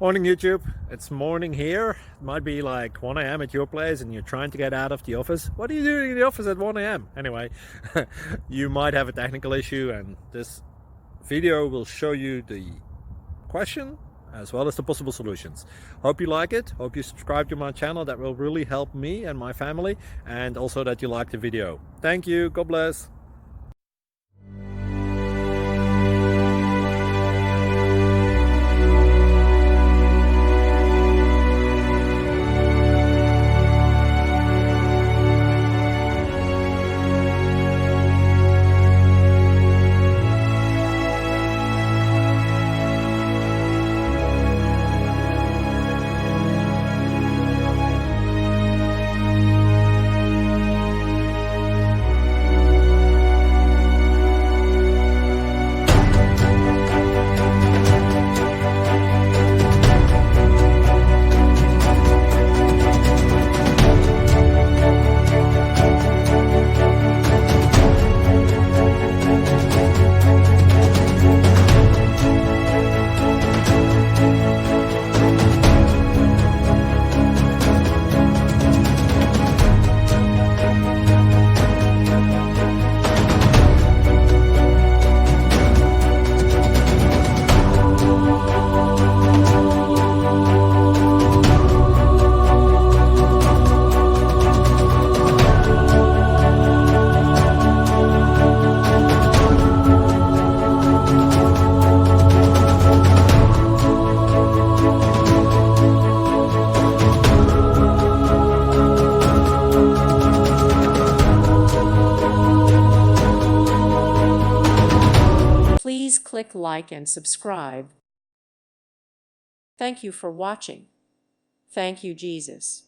Morning YouTube, it's morning here. It might be like 1 a.m. at your place and you're trying to get out of the office. What are you doing in the office at 1 a.m.? Anyway, you might have a technical issue and this video will show you the question as well as the possible solutions. Hope you like it, hope you subscribe to my channel. That will really help me and my family, and also that you like the video. Thank you, God bless. Please click like and subscribe. Thank you for watching. Thank you, Jesus.